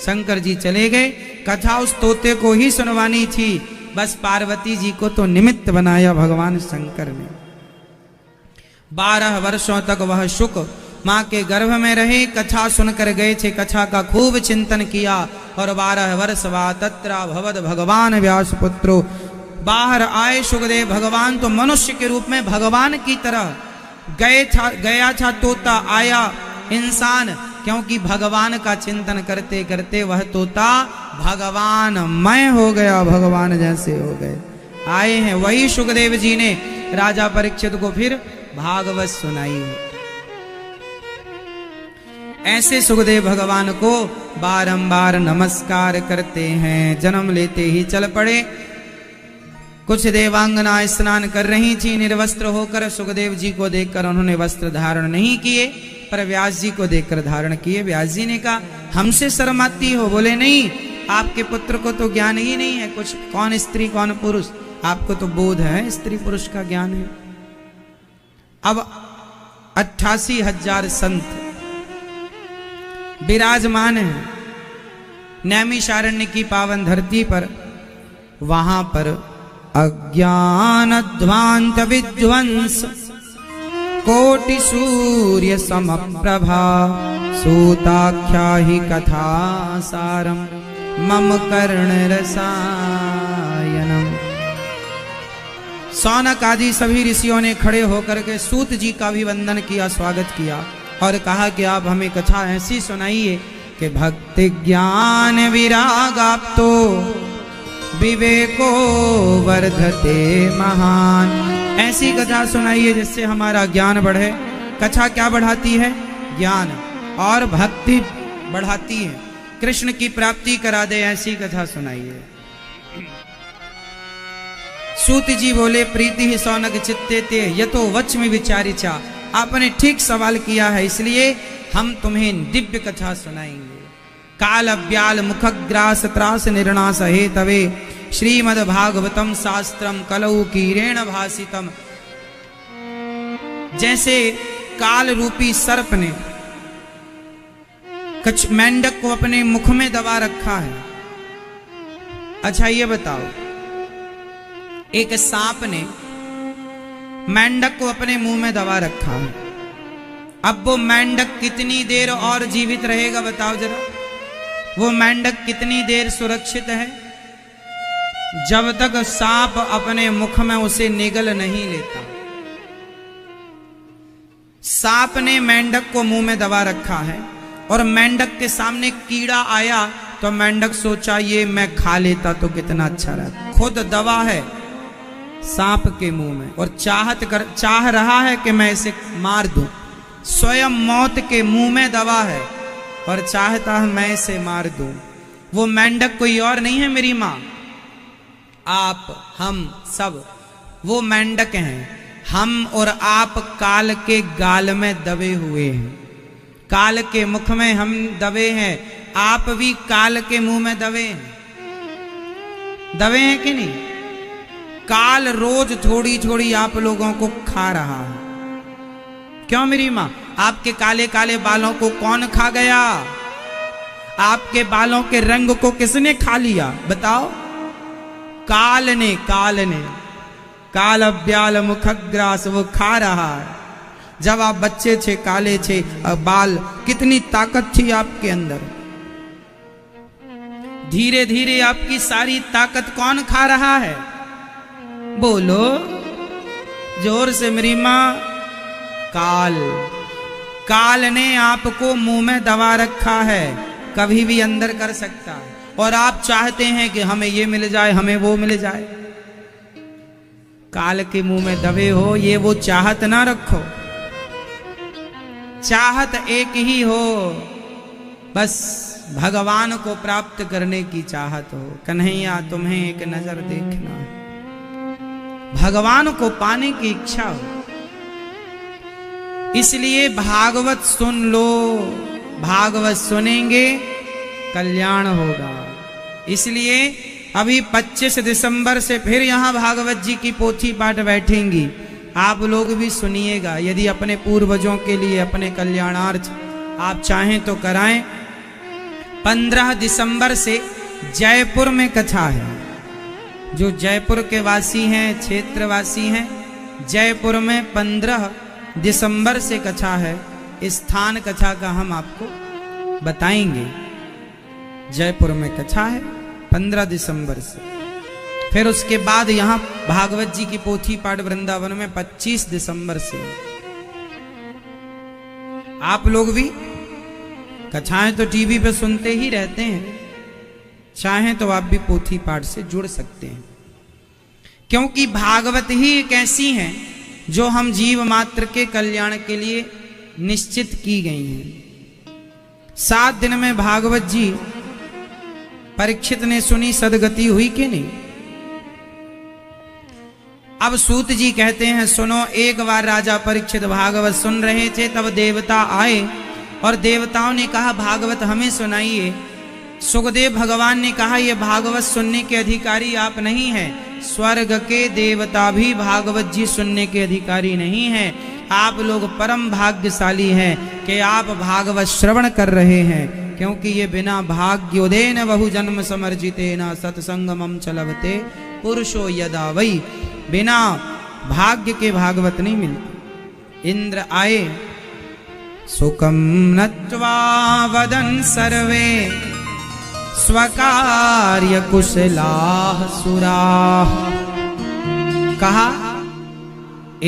शंकर जी चले गए। कथा उस तोते को ही सुनवानी थी, बस पार्वती जी को तो निमित्त बनाया भगवान शंकर ने। 12 वर्षों तक वह शुक माँ के गर्भ में रहे, कथा सुनकर गए थे, कथा का खूब चिंतन किया। और 12 वर्ष बाद तत्रा भवद भगवान व्यास पुत्रो, बाहर आए सुखदेव भगवान तो मनुष्य के रूप में भगवान की तरह गया था तोता, आया इंसान, क्योंकि भगवान का चिंतन करते करते वह तोता भगवानमय हो गया, भगवान जैसे हो गए। आए हैं वही सुखदेव जी ने राजा परीक्षित को फिर भागवत सुनाई। ऐसे सुखदेव भगवान को बारंबार नमस्कार करते हैं। जन्म लेते ही चल पड़े। कुछ देवांगना स्नान कर रही थी निर्वस्त्र होकर, सुखदेव जी को देखकर उन्होंने वस्त्र धारण नहीं किए, पर व्यास जी को देखकर धारण किए। व्यास जी ने कहा हमसे शर्म आती हो? बोले नहीं, आपके पुत्र को तो ज्ञान ही नहीं है कुछ, कौन स्त्री कौन पुरुष, आपको तो बोध है स्त्री पुरुष का ज्ञान है। अब 88,000 संत विराजमान है नैमिषारण्य की पावन धरती पर। वहां पर अज्ञान ध्वांत विध्वंस कोटि सूर्य समप्रभा, सूताख्या ही कथा सारम मम कर्ण रसायनम। सौनक आदि सभी ऋषियों ने खड़े होकर के सूत जी का भी वंदन किया, स्वागत किया और कहा कि आप हमें कथा ऐसी सुनाइए कि भक्ति ज्ञान विरागाप तो विवेको वर्धते महान। ऐसी कथा सुनाइए जिससे हमारा ज्ञान बढ़े। कथा क्या बढ़ाती है? ज्ञान, और भक्ति बढ़ाती है, कृष्ण की प्राप्ति करा दे, ऐसी कथा सुनाइए। सूत जी बोले प्रीति ही सौनक चित्ते ते यतो वच में विचारी चा। आपने ठीक सवाल किया है, इसलिए हम तुम्हें दिव्य कथा सुनाएंगे। काल व्याल मुखग्रास त्रास निर्णास हे तवे, श्रीमद् भागवतम शास्त्रम कलऊ कीरेण भासितम। जैसे काल रूपी सर्प ने कछ मेंढक को अपने मुख में दबा रखा है। अच्छा ये बताओ, एक सांप ने मेंढक को अपने मुंह में दबा रखा है, अब वो मेंढक कितनी देर और जीवित रहेगा बताओ जरा? वो मेंढक कितनी देर सुरक्षित है? जब तक सांप अपने मुख में उसे निगल नहीं लेता। सांप ने मेंढक को मुंह में दबा रखा है और मेंढक के सामने कीड़ा आया तो मेंढक सोचा ये मैं खा लेता तो कितना अच्छा रहता। खुद दवा है सांप के मुंह में और चाह रहा है कि मैं इसे मार दूं। स्वयं मौत के मुंह में दवा है और चाहता है मैं इसे मार दूं। वो मेंढक कोई और नहीं है, मेरी माँ, आप, हम सब वो मेंढक हैं। हम और आप काल के गाल में दबे हुए हैं, काल के मुख में हम दबे हैं। आप भी काल के मुंह में दबे हैं, दबे हैं कि नहीं? काल रोज थोड़ी थोड़ी आप लोगों को खा रहा है। क्यों मेरी माँ? आपके काले काले बालों को कौन खा गया? आपके बालों के रंग को किसने खा लिया बताओ? काल ने, काल व्याल मुखग्रास, वो खा रहा है। जब आप बच्चे थे काले थे बाल, कितनी ताकत थी आपके अंदर। धीरे धीरे आपकी सारी ताकत कौन खा रहा है? बोलो जोर से मेरी माँ। काल ने आपको मुंह में दबा रखा है, कभी भी अंदर कर सकता है। और आप चाहते हैं कि हमें ये मिल जाए, हमें वो मिल जाए। काल के मुंह में दबे हो, ये वो चाहत ना रखो। चाहत एक ही हो, बस भगवान को प्राप्त करने की चाहत हो। कन्हैया तुम्हें एक नजर देखना है, भगवान को पाने की इच्छा हो। इसलिए भागवत सुन लो, भागवत सुनेंगे कल्याण होगा। इसलिए अभी 25 दिसंबर से फिर यहाँ भागवत जी की पोथी पाठ बैठेंगी। आप लोग भी सुनिएगा। यदि अपने पूर्वजों के लिए, अपने कल्याणार्थ आप चाहें तो कराएं। 15 दिसंबर से जयपुर में कथा है। जो जयपुर के वासी हैं, क्षेत्रवासी हैं, जयपुर में 15 दिसंबर से कथा है। स्थान कथा का हम आपको बताएंगे। जयपुर में कथा है 15 दिसंबर से। फिर उसके बाद यहाँ भागवत जी की पोथी पाठ वृंदावन में 25 दिसंबर से। आप लोग भी कथाएं तो टीवी पे सुनते ही रहते हैं, चाहें तो आप भी पोथी पाठ से जुड़ सकते हैं, क्योंकि भागवत ही एक ऐसी है जो हम जीव मात्र के कल्याण के लिए निश्चित की गई हैं। 7 दिन में भागवत जी परीक्षित ने सुनी, सदगति हुई कि नहीं? अब सूत जी कहते हैं, सुनो। एक बार राजा परीक्षित भागवत सुन रहे थे, तब देवता आए और देवताओं ने कहा भागवत हमें सुनाइए। सुखदेव भगवान ने कहा ये भागवत सुनने के अधिकारी आप नहीं हैं, स्वर्ग के देवता भी भागवत जी सुनने के अधिकारी नहीं हैं। आप लोग परम भाग्यशाली हैं कि आप भागवत श्रवण कर रहे हैं, क्योंकि ये बिना भाग्योदेन बहु जन्म समर्जितेन सत्संगमं च लभते पुरुषो यदा वै। बिना भाग्य के भागवत नहीं मिलती। इंद्र आए, सुखम नत्वा वदन् सर्वे स्वकार्य कुशलाः सुराः। कहा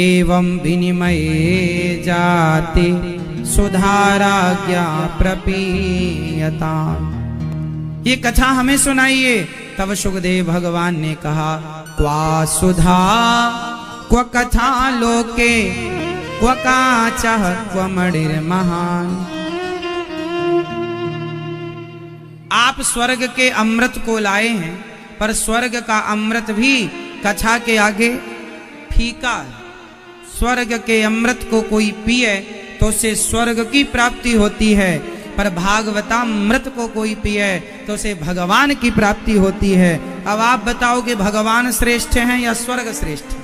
एवं विनिमये जाते सुधाराज्ञा प्रपीयता। ये कथा हमें सुनाइए। तब सुखदेव भगवान ने कहा क्वा सुधा क्व कथा लोके क्व काचः क्व मणिर्महान्। आप स्वर्ग के अमृत को लाए हैं, पर स्वर्ग का अमृत भी कथा के आगे फीका है। स्वर्ग के अमृत को कोई पिए तो उसे स्वर्ग की प्राप्ति होती है, पर भागवतामृत को कोई पिए तो उसे भगवान की प्राप्ति होती है। अब आप बताओ कि भगवान श्रेष्ठ हैं या स्वर्ग श्रेष्ठ है?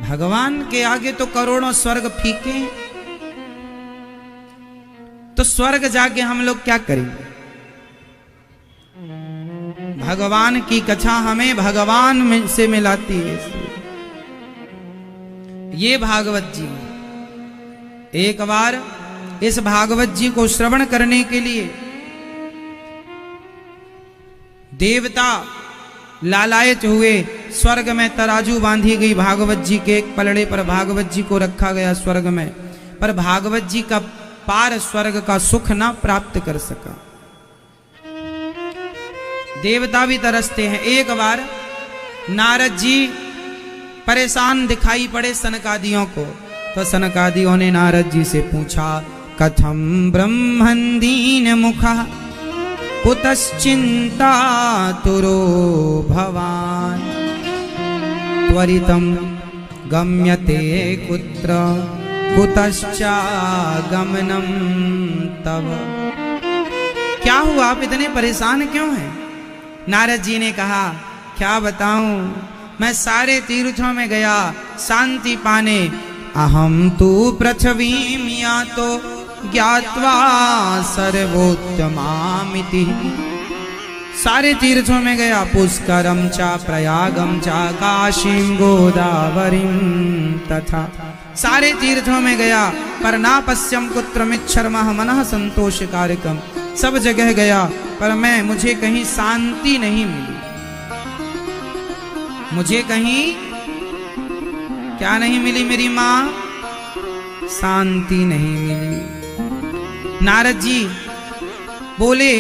भगवान के आगे तो करोड़ों स्वर्ग फीके हैं, तो स्वर्ग जाके हम लोग क्या करेंगे? भगवान की कथा हमें भगवान में से मिलाती है। ये भागवत जी, एक बार इस भागवत जी को श्रवण करने के लिए देवता लालायित हुए। स्वर्ग में तराजू बांधी गई, भागवत जी के एक पलड़े पर भागवत जी को रखा गया स्वर्ग में, पर भागवत जी का पार स्वर्ग का सुख ना प्राप्त कर सका। देवता भी तरसते हैं। एक बार नारद जी परेशान दिखाई पड़े सनकादियों को, तो सनकादियों ने नारद जी से पूछा कथम ब्रह्मन् दीन मुखः कुतश्चिंता तुरो भवान् त्वरितं गम्यते कुत्र कुतश्चागमनं तव। क्या हुआ, आप इतने परेशान क्यों हैं? नारद जी ने कहा क्या बताऊं, मैं सारे तीर्थों में गया शांति पाने। अहम तु पृथ्वीं यातो ज्ञात्वा सर्वोत्तमामिति। सारे तीर्थों में गया, पुष्करम चा प्रयागम चा काशीं गोदावरीं तथा। सारे तीर्थों में गया, पर ना पश्यम कुत्रमिच्छर्मः मनः संतोष कारकम। सब जगह गया, पर मुझे कहीं शांति नहीं मिली। मुझे कहीं क्या नहीं मिली? मेरी माँ शांति नहीं मिली। नारद जी बोले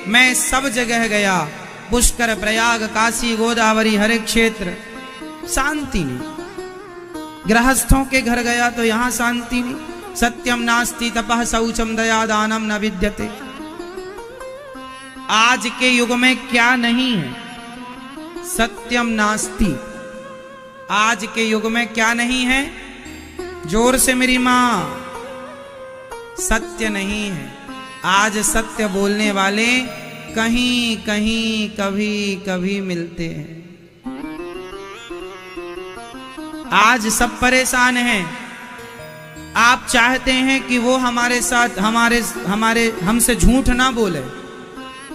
मैं सब जगह गया, पुष्कर प्रयाग काशी गोदावरी हर एक क्षेत्र, शांति नहीं। गृहस्थों के घर गया तो यहाँ शांति नहीं। सत्यम नास्ति तपः शौचम दया दानम न विद्यते। आज के युग में क्या नहीं है? सत्यम नास्ति। आज के युग में क्या नहीं है? जोर से मेरी मां, सत्य नहीं है। आज सत्य बोलने वाले कहीं कहीं कभी कभी मिलते हैं। आज सब परेशान हैं। आप चाहते हैं कि वो हमारे साथ हमसे झूठ ना बोले,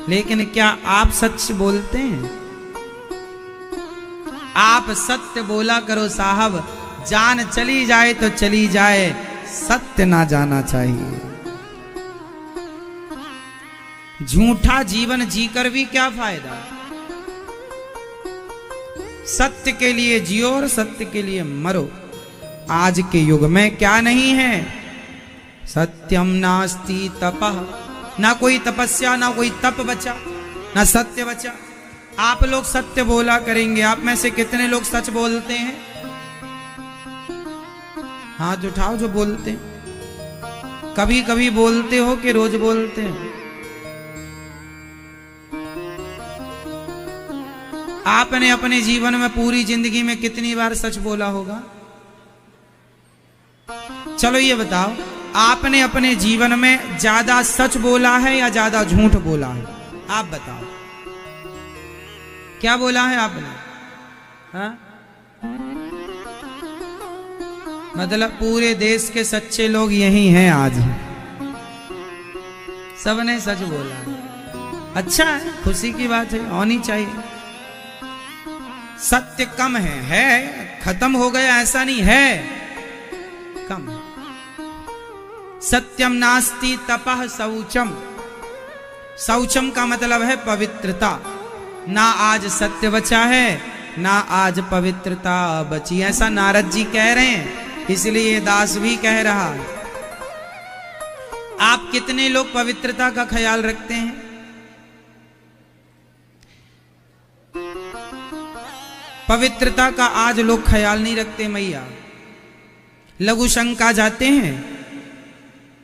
लेकिन क्या आप सच बोलते हैं? आप सत्य बोला करो साहब, जान चली जाए तो चली जाए, सत्य ना जाना चाहिए। झूठा जीवन जीकर भी क्या फायदा? सत्य के लिए जियो और सत्य के लिए मरो। आज के युग में क्या नहीं है? सत्यम नास्ति तपः, ना कोई तपस्या, ना कोई तप बचा, ना सत्य बचा। आप लोग सत्य बोला करेंगे। आप में से कितने लोग सच बोलते हैं? हाथ उठाओ जो बोलते हैं। कभी कभी बोलते हो कि रोज बोलते हैं? आपने अपने जीवन में पूरी जिंदगी में कितनी बार सच बोला होगा? चलो ये बताओ, आपने अपने जीवन में ज्यादा सच बोला है या ज्यादा झूठ बोला है? आप बताओ, क्या बोला है आपने? हाँ? मतलब पूरे देश के सच्चे लोग यही हैं आज, सबने सच बोला है। अच्छा है, खुशी की बात है, होनी चाहिए। सत्य कम है खत्म हो गया ऐसा नहीं है, कम है। सत्यम नास्ति तपः शौचम। शौचम का मतलब है पवित्रता। ना आज सत्य बचा है, ना आज पवित्रता बची, ऐसा नारद जी कह रहे हैं, इसलिए दास भी कह रहा है। आप कितने लोग पवित्रता का ख्याल रखते हैं? पवित्रता का आज लोग ख्याल नहीं रखते मैया। लघु शंका जाते हैं,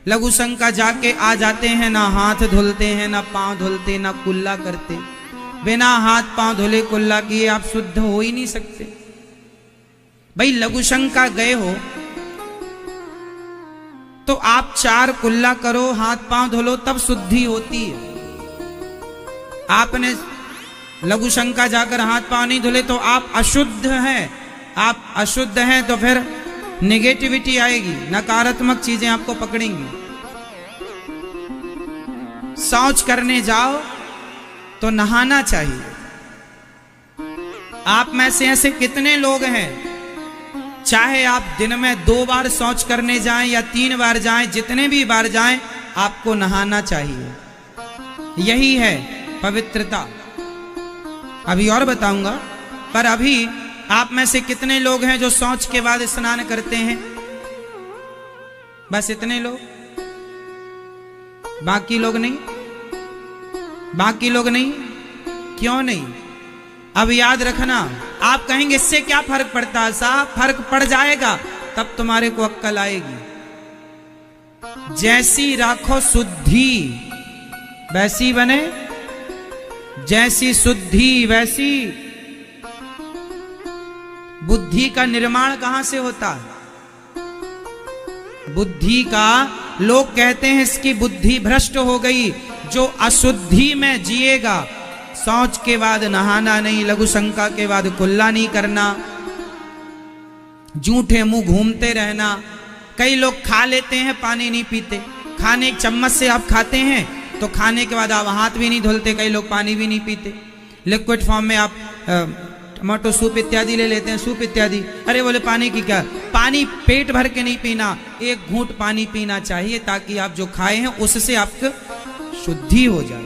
लघु शंका जाके आ जाते हैं, ना हाथ धुलते हैं, ना पांव धुलते, ना कुल्ला करते। बिना हाथ पांव धुले कुल्ला किए आप शुद्ध हो ही नहीं सकते। भाई लघु शंका गए हो तो आप 4 कुल्ला करो, हाथ पांव धुलो, तब शुद्धि होती है। आपने लघु शंका जाकर हाथ पांव नहीं धुले तो आप अशुद्ध हैं। आप अशुद्ध हैं तो फिर नेगेटिविटी आएगी, नकारात्मक चीजें आपको पकड़ेंगी। शौच करने जाओ तो नहाना चाहिए। आप में से ऐसे कितने लोग हैं, चाहे आप दिन में 2 बार शौच करने जाएं या 3 बार जाएं, जितने भी बार जाएं आपको नहाना चाहिए। यही है पवित्रता। अभी और बताऊंगा, पर अभी आप में से कितने लोग हैं जो शौच के बाद स्नान करते हैं? बस इतने लोग, बाकी लोग नहीं। बाकी लोग नहीं, क्यों नहीं? अब याद रखना, आप कहेंगे इससे क्या फर्क पड़ता है? साहब फर्क पड़ जाएगा, तब तुम्हारे को अक्ल आएगी। जैसी राखो शुद्धि वैसी बने, जैसी शुद्धि वैसी। बुद्धि का निर्माण कहां से होता है? बुद्धि का, लोग कहते हैं इसकी बुद्धि भ्रष्ट हो गई। जो अशुद्धि में जिएगा, शौच के बाद नहाना नहीं, लघु शंका के बाद कुल्ला नहीं करना, झूठे मुंह घूमते रहना। कई लोग खा लेते हैं, पानी नहीं पीते। खाने एक चम्मच से आप खाते हैं तो खाने के बाद आप हाथ भी नहीं धुलते। कई लोग पानी भी नहीं पीते। लिक्विड फॉर्म में आप टमाटो सूप इत्यादि ले लेते हैं, सूप इत्यादि। अरे बोले पानी की क्या? पानी पेट भर के नहीं पीना, एक घूंट पानी पीना चाहिए, ताकि आप जो खाए हैं उससे आपको शुद्धि हो जाए।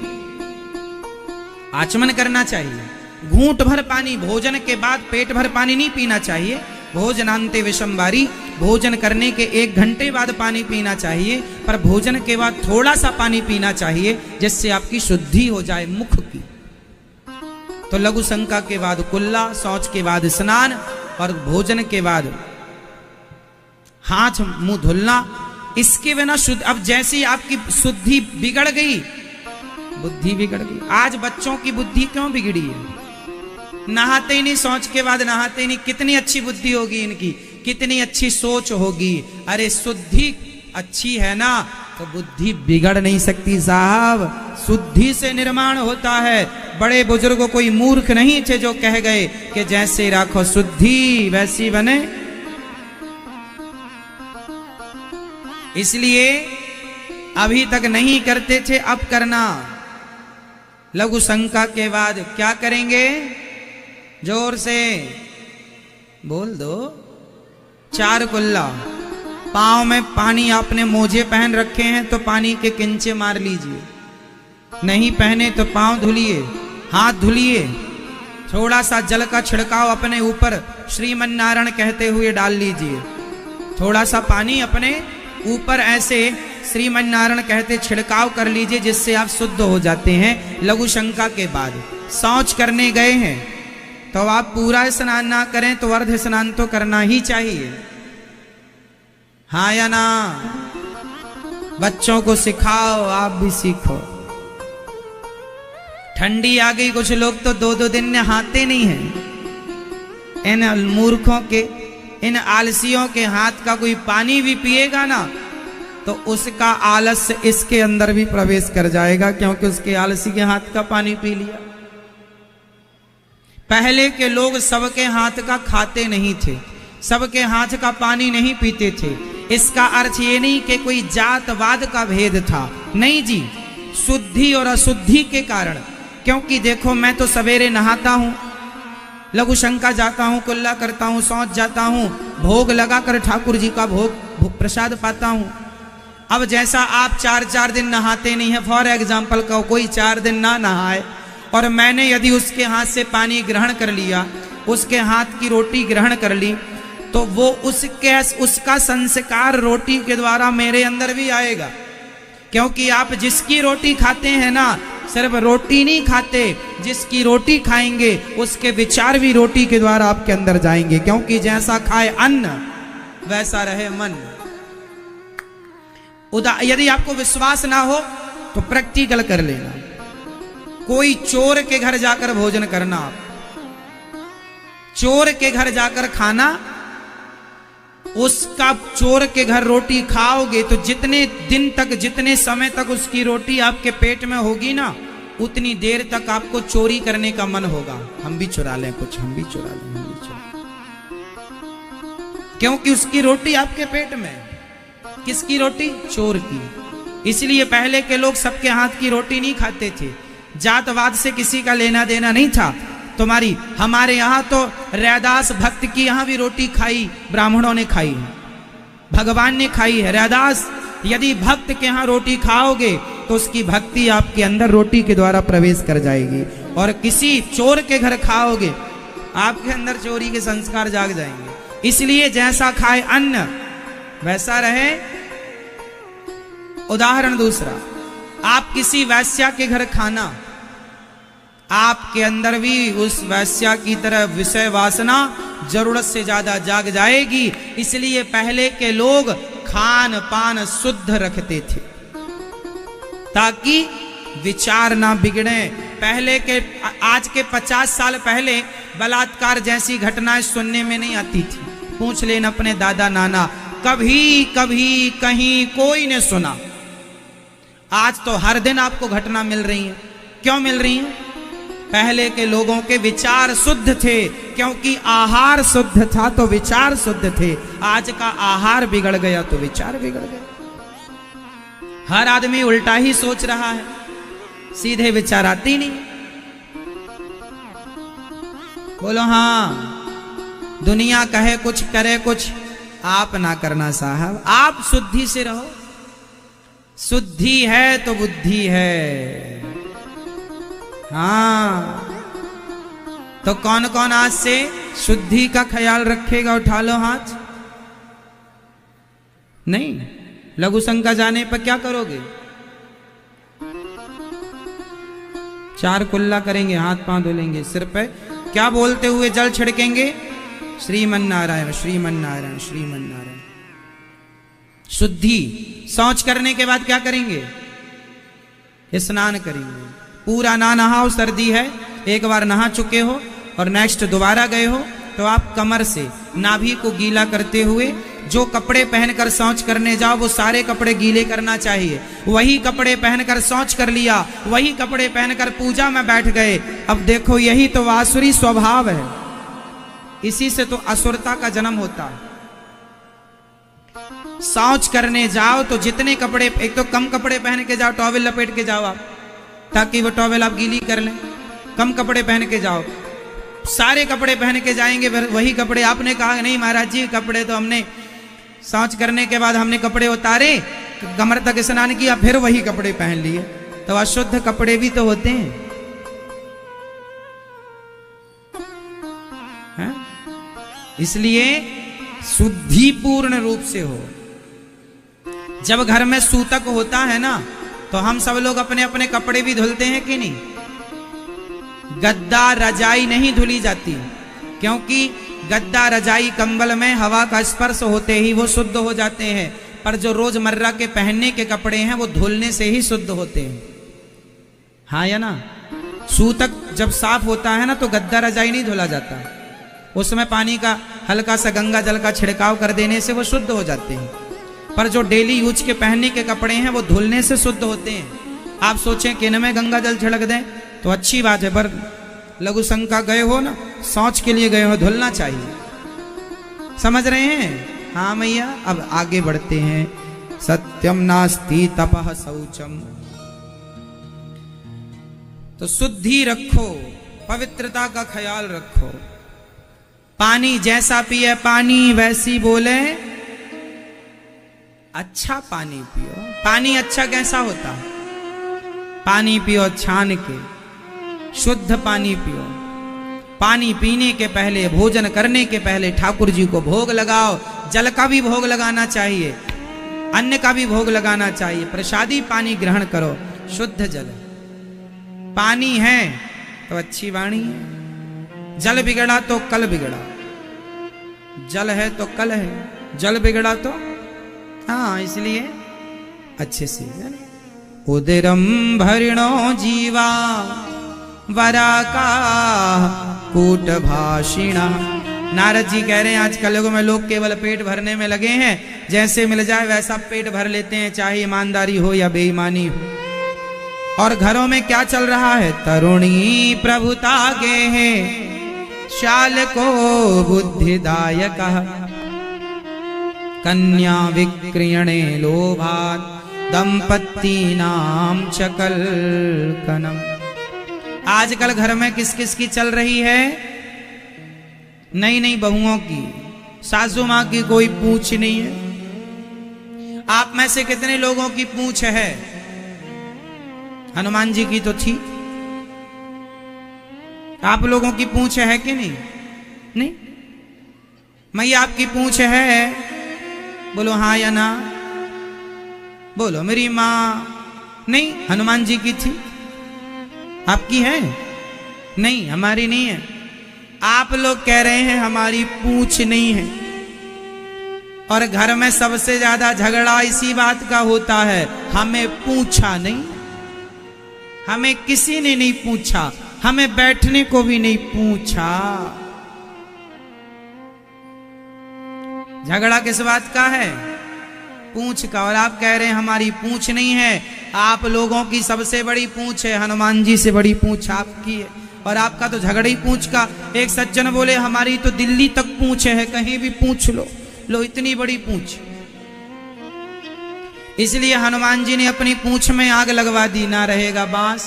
आचमन करना चाहिए। घूंट भर पानी, भोजन के बाद पेट भर पानी नहीं पीना चाहिए। भोजनांते विषमवारी, भोजन करने के 1 घंटे बाद पानी पीना चाहिए, पर भोजन के बाद थोड़ा सा पानी पीना चाहिए, जिससे आपकी शुद्धि हो जाए मुख की। तो लघु शंका के बाद कुल्ला, शौच के बाद स्नान और भोजन के बाद हाथ मुंह धुलना। इसके बिना शुद्ध, अब जैसी आपकी शुद्धि बिगड़ गई, बुद्धि बिगड़ गई। आज बच्चों की बुद्धि क्यों बिगड़ी है? नहाते ही नहीं, शौच के बाद नहाते ही नहीं। कितनी अच्छी बुद्धि होगी इनकी, कितनी अच्छी सोच होगी। अरे शुद्धि अच्छी है ना, तो बुद्धि बिगड़ नहीं सकती साहब। शुद्धि से निर्माण होता है। बड़े बुजुर्ग कोई मूर्ख नहीं थे जो कह गए कि जैसे राखो शुद्धि वैसी बने। इसलिए अभी तक नहीं करते थे, अब करना। लघु शंका के बाद क्या करेंगे? जोर से बोल दो। 4 कुल्ला। पांव में पानी, आपने मोजे पहन रखे हैं तो पानी के किंचे मार लीजिए, नहीं पहने तो पांव धुलिए, हाथ धुलिए, थोड़ा सा जल का छिड़काव अपने ऊपर श्रीमन्नारायण कहते हुए डाल लीजिए। थोड़ा सा पानी अपने ऊपर ऐसे श्रीमन्नारायण कहते छिड़काव कर लीजिए, जिससे आप शुद्ध हो जाते हैं। लघु शंका के बाद शौच करने गए हैं तो आप पूरा स्नान ना करें तो अर्ध स्नान तो करना ही चाहिए, हाँ या ना? बच्चों को सिखाओ, आप भी सीखो। ठंडी आ गई, कुछ लोग तो 2-2 दिन नहाते नहीं हैं। इन मूर्खों के, इन आलसियों के हाथ का कोई पानी भी पिएगा ना तो उसका आलस्य इसके अंदर भी प्रवेश कर जाएगा, क्योंकि उसके आलसी के हाथ का पानी पी लिया। पहले के लोग सबके हाथ का खाते नहीं थे, सबके हाथ का पानी नहीं पीते थे। इसका अर्थ ये नहीं कि कोई जातवाद का भेद था, नहीं जी, शुद्धि और अशुद्धि के कारण। क्योंकि देखो, मैं तो सवेरे नहाता हूं, लघु शंका जाता हूं, कुल्ला करता हूं, शौच जाता हूं, भोग लगाकर ठाकुर जी का भोग प्रसाद पाता हूं। अब जैसा आप 4-4 दिन नहाते नहीं है, फॉर एग्जाम्पल का कोई 4 दिन ना नहाए और मैंने यदि उसके हाथ से पानी ग्रहण कर लिया, उसके हाथ की रोटी ग्रहण कर ली, तो वो उसका संस्कार रोटी के द्वारा मेरे अंदर भी आएगा। क्योंकि आप जिसकी रोटी खाते हैं ना, सिर्फ रोटी नहीं खाते, जिसकी रोटी खाएंगे उसके विचार भी रोटी के द्वारा आपके अंदर जाएंगे। क्योंकि जैसा खाए अन्न वैसा रहे मन। यदि आपको विश्वास ना हो तो प्रैक्टिकल कर लेना। कोई चोर के घर जाकर भोजन करना, आप चोर के घर जाकर खाना, उसका चोर के घर रोटी खाओगे तो जितने दिन तक, जितने समय तक उसकी रोटी आपके पेट में होगी ना, उतनी देर तक आपको चोरी करने का मन होगा। हम भी चुरा लें कुछ, हम भी चुरा लें, हम भी चुरा लें। क्योंकि उसकी रोटी आपके पेट में। किसकी रोटी? चोर की। इसलिए पहले के लोग सबके हाथ की रोटी नहीं खाते थे, जातवाद से किसी का लेना देना नहीं था। तुम्हारी, हमारे यहाँ तो रैदास भक्त की यहाँ भी रोटी खाई, ब्राह्मणों ने खाई है, भगवान ने खाई है। रैदास, यदि भक्त के यहाँ रोटी खाओगे तो उसकी भक्ति आपके अंदर रोटी के द्वारा प्रवेश कर जाएगी। और किसी चोर के घर खाओगे, आपके अंदर चोरी के संस्कार जाग जाएंगे। इसलिए जैसा खाए अन्न वैसा रहे। उदाहरण दूसरा, आप किसी वैश्या के घर खाना, आपके अंदर भी उस वैश्या की तरह विषय वासना जरूरत से ज्यादा जाग जाएगी। इसलिए पहले के लोग खान पान शुद्ध रखते थे ताकि विचार ना बिगड़े। पहले के, आज के 50 साल पहले बलात्कार जैसी घटनाएं सुनने में नहीं आती थी। पूछ लेना अपने दादा नाना, कभी कभी कहीं कोई ने सुना। आज तो हर दिन आपको घटना मिल रही है। क्यों मिल रही है? पहले के लोगों के विचार शुद्ध थे, क्योंकि आहार शुद्ध था तो विचार शुद्ध थे। आज का आहार बिगड़ गया तो विचार बिगड़ गए। हर आदमी उल्टा ही सोच रहा है, सीधे विचार आती नहीं। बोलो हाँ, दुनिया कहे कुछ करे कुछ, आप ना करना साहब। आप शुद्धि से रहो। शुद्धि है तो बुद्धि है। हाँ, तो कौन कौन आज से शुद्धि का ख्याल रखेगा? उठा लो हाथ। नहीं, लघु शंका जाने पर क्या करोगे? 4 कुल्ला करेंगे, हाथ पांव धुलेंगे, सिर पे क्या बोलते हुए जल छिड़केंगे? श्रीमन्नारायण श्रीमन्नारायण श्रीमन्नारायण। शुद्धि। शौच करने के बाद क्या करेंगे? स्नान करेंगे। पूरा ना नहाओ, सर्दी है, एक बार नहा चुके हो और नेक्स्ट दोबारा गए हो तो आप कमर से नाभि को गीला करते हुए जो कपड़े पहनकर शौच करने जाओ वो सारे कपड़े गीले करना चाहिए। वही कपड़े पहनकर शौच कर लिया, वही कपड़े पहनकर पूजा में बैठ गए। अब देखो, यही तो आसुरी स्वभाव है। इसी से तो असुरता का जन्म होता है। शौच करने जाओ तो जितने कपड़े, एक तो कम कपड़े पहन के जाओ, टॉवेल लपेट के जाओ आप, ताकि वो टॉवेल आप गीली कर लें। कम कपड़े पहन के जाओ। सारे कपड़े पहन के जाएंगे, फिर वही कपड़े, आपने कहा नहीं महाराज जी कपड़े तो हमने शौच करने के बाद हमने कपड़े उतारे, कमर तक स्नान किया, फिर वही कपड़े पहन लिए, तो अशुद्ध कपड़े भी तो होते हैं, है? इसलिए शुद्धि पूर्ण रूप से हो। जब घर में सूतक होता है ना, तो हम सब लोग अपने अपने कपड़े भी धुलते हैं कि नहीं? गद्दा रजाई नहीं धुली जाती, क्योंकि गद्दा रजाई कंबल में हवा का स्पर्श होते ही वो शुद्ध हो जाते हैं, पर जो रोजमर्रा के पहनने के कपड़े हैं वो धुलने से ही शुद्ध होते हैं, हाँ या ना? सूतक जब साफ होता है ना तो गद्दा रजाई नहीं धुला जाता, उसमें पानी का हल्का सा गंगा जल का छिड़काव कर देने से वो शुद्ध हो जाते हैं। पर जो डेली यूज के पहनने के कपड़े हैं वो धुलने से शुद्ध होते हैं। आप सोचें कि इनमें गंगा जल छिड़क दें तो अच्छी बात है, पर लघु शंका गए हो ना, शौच के लिए गए हो, धुलना चाहिए। समझ रहे हैं? हाँ मैया। अब आगे बढ़ते हैं। सत्यम नास्ति तपः शौचम, तो शुद्धि रखो, पवित्रता का ख्याल रखो। पानी जैसा पिए पानी वैसी बोले, अच्छा पानी पियो। पानी अच्छा कैसा होता है? पानी पियो छान के, शुद्ध पानी पियो। पानी पीने के पहले, भोजन करने के पहले ठाकुर जी को भोग लगाओ। जल का भी भोग लगाना चाहिए, अन्न का भी भोग लगाना चाहिए। प्रसादी पानी ग्रहण करो, शुद्ध जल। पानी है तो अच्छी वाणी है। जल बिगड़ा तो कल बिगड़ा, जल है तो कल है, जल बिगड़ा तो हाँ, इसलिए अच्छे से। उदरम भरिणो जीवा वराका कूट भाषिणा। नारद जी कह रहे हैं आजकल लोगों में लोग केवल पेट भरने में लगे हैं, जैसे मिल जाए वैसा पेट भर लेते हैं, चाहे ईमानदारी हो या बेईमानी हो। और घरों में क्या चल रहा है? तरुणी प्रभुता गे है, शाल को बुद्धिदायक, कन्या विक्रियणे लोभात, दंपत्ति नाम चकल कनम। आजकल घर में किस किस की चल रही है? नई नई बहुओं की, सासू माँ की कोई पूछ नहीं है। आप में से कितने लोगों की पूछ है? हनुमान जी की तो थी, आप लोगों की पूछ है कि नहीं? नहीं। मैया आपकी पूछ है? बोलो हाँ या ना, बोलो। मेरी माँ नहीं, हनुमान जी की थी। आपकी है? नहीं, हमारी नहीं है। आप लोग कह रहे हैं हमारी पूछ नहीं है। और घर में सबसे ज्यादा झगड़ा इसी बात का होता है, हमें पूछा नहीं, हमें किसी ने नहीं पूछा, हमें बैठने को भी नहीं पूछा। झगड़ा किस बात का है? पूछ का। और आप कह रहे हैं हमारी पूछ नहीं है। आप लोगों की सबसे बड़ी पूछ है, हनुमान जी से बड़ी पूछ आपकी है, और आपका तो झगड़ा ही पूछ का। एक सज्जन बोले हमारी तो दिल्ली तक पूछ है, कहीं भी पूछ लो। लो, इतनी बड़ी पूछ। इसलिए हनुमान जी ने अपनी पूछ में आग लगवा दी, ना रहेगा बांस,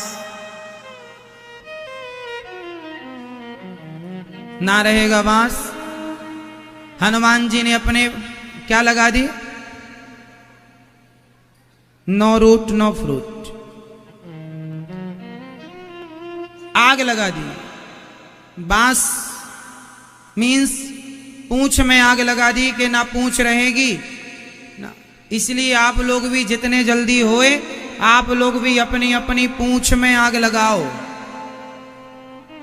ना रहेगा बांस। हनुमान जी ने अपने क्या लगा दी? नो रूट नो फ्रूट, आग लगा दी। बांस मीन्स पूंछ में आग लगा दी कि ना पूंछ रहेगी ना। इसलिए आप लोग भी जितने जल्दी होए, आप लोग भी अपनी अपनी पूंछ में आग लगाओ।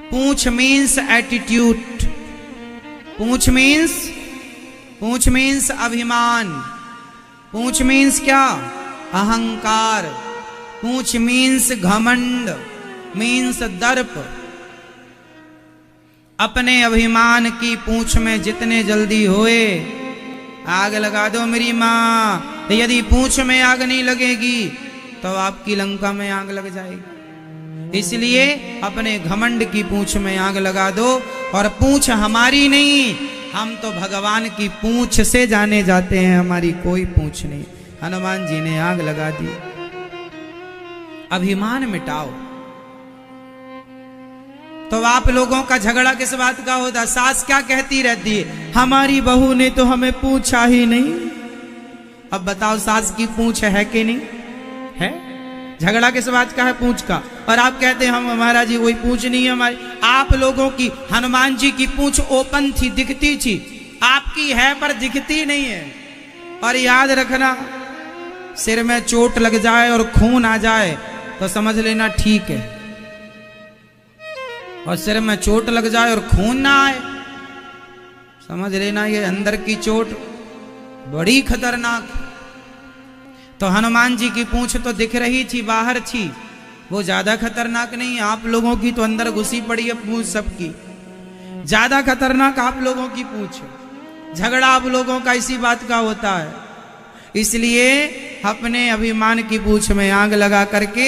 पूंछ मीन्स एटीट्यूड, पूंछ मीन्स अभिमान, पूंछ मीन्स क्या? अहंकार, पूंछ मीन्स घमंड, मीन्स दर्प। अपने अभिमान की पूंछ में जितने जल्दी होए आग लगा दो मेरी माँ। यदि पूंछ में आग नहीं लगेगी तो आपकी लंका में आग लग जाएगी। इसलिए अपने घमंड की पूंछ में आग लगा दो। और पूंछ हमारी नहीं, हम तो भगवान की पूंछ से जाने जाते हैं, हमारी कोई पूंछ नहीं। हनुमान जी ने आग लगा दी। अभिमान मिटाओ। तो आप लोगों का झगड़ा किस बात का होता? सास क्या कहती रहती है? हमारी बहू ने तो हमें पूछा ही नहीं। अब बताओ, सास की पूंछ है कि नहीं है? झगड़ा किस बात का है? पूंछ का। और आप कहते हैं हम महाराज जी कोई पूंछ नहीं है हमारी। आप लोगों की, हनुमान जी की पूंछ ओपन थी, दिखती थी। आपकी है पर दिखती नहीं है। और याद रखना, सिर में चोट लग जाए और खून आ जाए तो समझ लेना ठीक है, और सिर में चोट लग जाए और खून ना आए, समझ लेना ये अंदर की चोट बड़ी खतरनाक। तो हनुमान जी की पूंछ तो दिख रही थी, बाहर थी, वो ज्यादा खतरनाक नहीं। आप लोगों की तो अंदर घुसी पड़ी है पूंछ सबकी। ज्यादा खतरनाक आप लोगों की पूंछ है। झगड़ा आप लोगों का इसी बात का होता है। इसलिए अपने अभिमान की पूंछ में आग लगा करके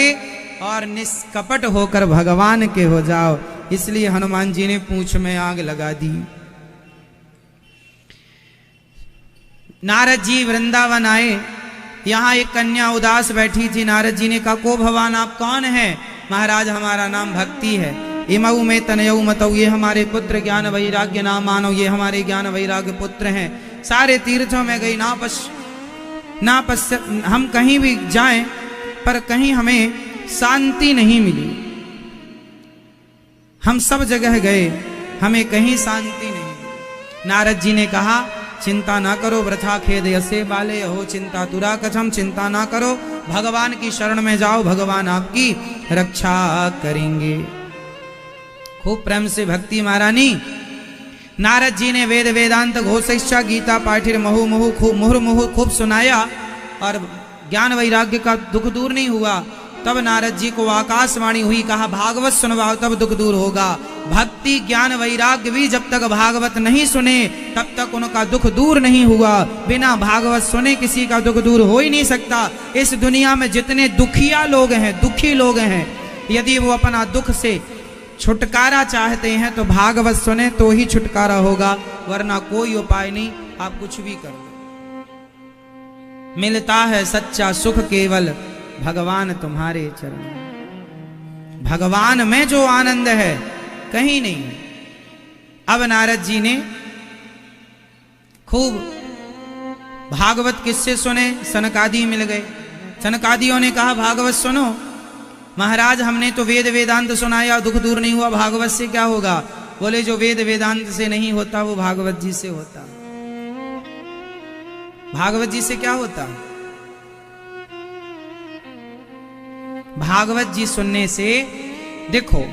और निष्कपट होकर भगवान के हो जाओ। इसलिए हनुमान जी ने पूंछ में आग लगा दी। नारद जी वृंदावन आए। यहाँ एक कन्या उदास बैठी थी। नारद जी ने कहा, को भगवान आप कौन हैं? महाराज हमारा नाम भक्ति है। इमऊ में तनयऊ मतऊ, ये हमारे पुत्र, ज्ञान वैराग्य नाम मानो, ये हमारे ज्ञान वैराग्य पुत्र हैं। सारे तीर्थों में गई, हम कहीं भी जाएं पर कहीं हमें शांति नहीं मिली। हम सब जगह गए, हमें कहीं शांति नहीं। नारद जी ने कहा, चिंता ना करो, वृथा खेद यसे बाले हो, चिंता तुरा कथम, चिंता ना करो, भगवान की शरण में जाओ, भगवान आपकी रक्षा करेंगे। खूब प्रेम से भक्ति महारानी। नारद जी ने वेद वेदांत घोषिष्ठा गीता पाठिर महु महु खूब मुहुर मुहु खूब सुनाया और ज्ञान वैराग्य का दुख दूर नहीं हुआ। तब नारद जी को आकाशवाणी हुई, कहा भागवत सुनवाओ तब दुख दूर होगा। भक्ति ज्ञान वैराग्य भी जब तक भागवत नहीं सुने तब तक उनका दुख दूर नहीं हुआ। बिना भागवत सुने किसी का दुख दूर हो ही नहीं सकता। इस दुनिया में जितने दुखिया लोग हैं, दुखी लोग हैं, यदि वो अपना दुख से छुटकारा चाहते हैं तो भागवत सुने तो ही छुटकारा होगा, वरना कोई उपाय नहीं। आप कुछ भी कर लो। मिलता है सच्चा सुख केवल भगवान तुम्हारे चरण। भगवान में जो आनंद है कहीं नहीं। अब नारद जी ने खूब भागवत किससे सुने? सनकादि मिल गए। सनकादियों ने कहा भागवत सुनो। महाराज हमने तो वेद वेदांत सुनाया, दुख दूर नहीं हुआ, भागवत से क्या होगा? बोले जो वेद वेदांत से नहीं होता वो भागवत जी से होता। भागवत जी से क्या होता? भागवत जी सुनने से, देखो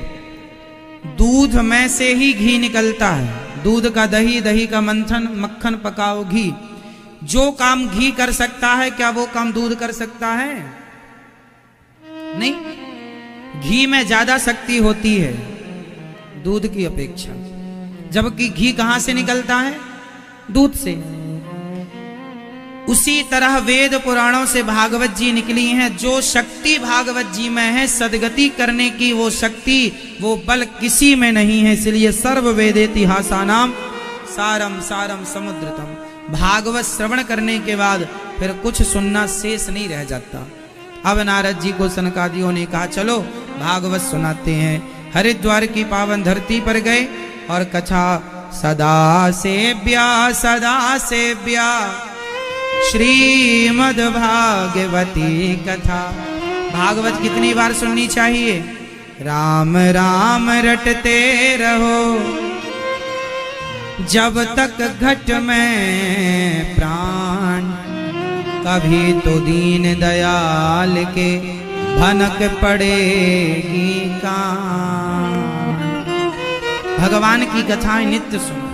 दूध में से ही घी निकलता है। दूध का दही, दही का मंथन, मक्खन पकाओ घी। जो काम घी कर सकता है क्या वो काम दूध कर सकता है? नहीं। घी में ज्यादा शक्ति होती है दूध की अपेक्षा, जबकि घी कहां से निकलता है? दूध से। उसी तरह वेद पुराणों से भागवत जी निकली हैं। जो शक्ति भागवत जी में है सदगति करने की, वो शक्ति, वो बल किसी में नहीं है। इसलिए सर्व वेदेतिहासानाम सारम सारम समुद्रतम। भागवत श्रवण करने के बाद फिर कुछ सुनना शेष नहीं रह जाता। अब नारद जी को सनकादियों ने कहा चलो भागवत सुनाते हैं। हरिद्वार की पावन धरती पर गए और कथा सदा सेव्या श्रीमद् भागवती कथा। भागवत कितनी बार सुननी चाहिए? राम राम रटते रहो जब तक घट में प्राण, कभी तो दीन दयाल के भनक पड़ेगी कान। भगवान की कथाएं नित्य सुनो।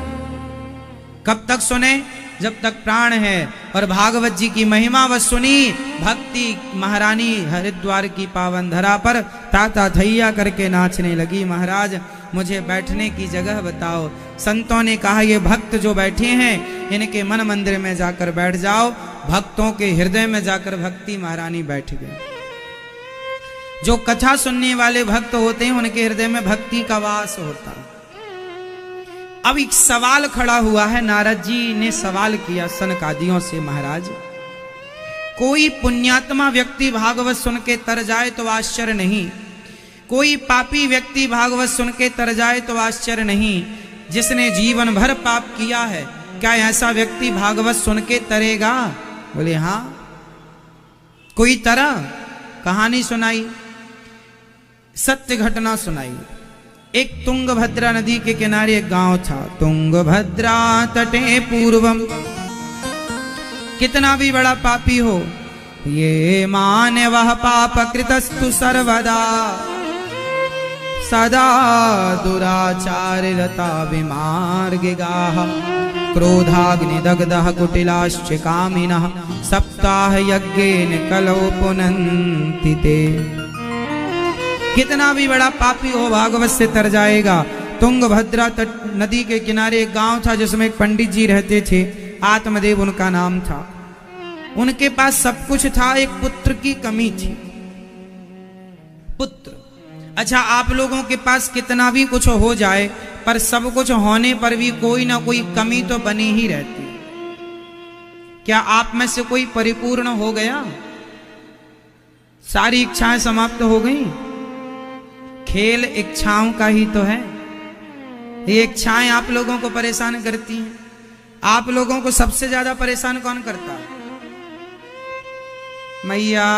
कब तक सुने? जब तक प्राण है। और भागवत जी की महिमा व सुनी। भक्ति महारानी हरिद्वार की पावन धरा पर ताता थैया करके नाचने लगी। महाराज मुझे बैठने की जगह बताओ। संतों ने कहा ये भक्त जो बैठे हैं इनके मन मंदिर में जाकर बैठ जाओ। भक्तों के हृदय में जाकर भक्ति महारानी बैठ गई। जो कथा सुनने वाले भक्त होते हैं उनके हृदय में भक्ति का वास होता है। अब एक सवाल खड़ा हुआ है, नारद जी ने सवाल किया सनकादियों से, महाराज कोई पुण्यात्मा व्यक्ति भागवत सुन के तर जाए तो आश्चर्य नहीं, कोई पापी व्यक्ति भागवत सुन के तर जाए तो आश्चर्य नहीं, जिसने जीवन भर पाप किया है क्या ऐसा व्यक्ति भागवत सुन के तरेगा? बोले हाँ। कोई तरह कहानी सुनाई, सत्य घटना सुनाई। एक तुंगभद्रा नदी के किनारे एक गांव था, तुंगभद्रा तटे पूर्वम। कितना भी बड़ा पापी हो, ये माने वह पाप कृतस्तु सर्वदा, सदा दुराचाररता विमार्गिगाः, क्रोधाग्निदग्धः कुटिलाश्च कामिनः, सप्ताह यज्ञेन कलौ पुनन्ति ते। कितना भी बड़ा पापी हो भागवत से तर जाएगा। तुंगभद्रा नदी के किनारे एक गांव था जिसमें एक पंडित जी रहते थे, आत्मदेव उनका नाम था। उनके पास सब कुछ था, एक पुत्र की कमी थी। पुत्र, अच्छा आप लोगों के पास कितना भी कुछ हो जाए पर सब कुछ होने पर भी कोई ना कोई कमी तो बनी ही रहती। क्या आप में से कोई परिपूर्ण हो गया? सारी इच्छाएं समाप्त हो गई? खेल इच्छाओं का ही तो है। ये इच्छाएं आप लोगों को परेशान करती हैं। आप लोगों को सबसे ज्यादा परेशान कौन करता है? मैया,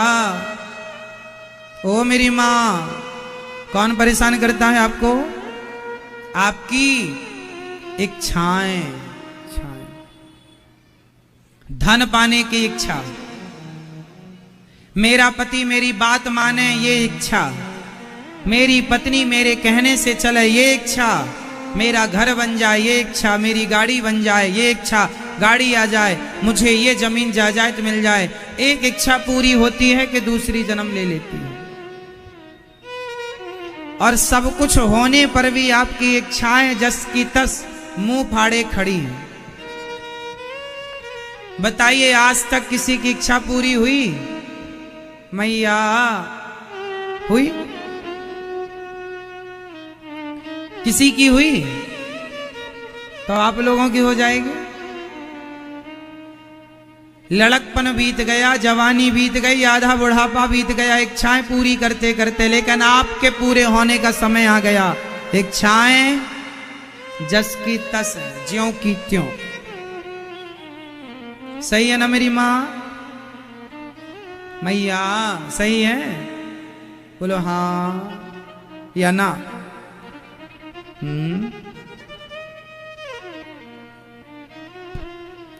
ओ मेरी माँ, कौन परेशान करता है आपको? आपकी इच्छाएं। धन पाने की इच्छा, मेरा पति मेरी बात माने ये इच्छा, मेरी पत्नी मेरे कहने से चले ये इच्छा, मेरा घर बन जाए ये इच्छा, मेरी गाड़ी बन जाए ये इच्छा, गाड़ी आ जाए, मुझे ये जमीन जायदाद मिल जाए। एक इच्छा पूरी होती है कि दूसरी जन्म ले लेती है। और सब कुछ होने पर भी आपकी इच्छाएं जस की तस मुंह फाड़े खड़ी हैं। बताइए आज तक किसी की इच्छा पूरी हुई? मैया, हुई? किसी की हुई तो आप लोगों की हो जाएगी। लड़कपन बीत गया, जवानी बीत गई, आधा बुढ़ापा बीत गया, इच्छाएं पूरी करते करते, लेकिन आपके पूरे होने का समय आ गया। इच्छाएं जस की तस है, ज्यों की त्यों। सही है ना मेरी माँ? मैया सही है? बोलो हाँ या ना।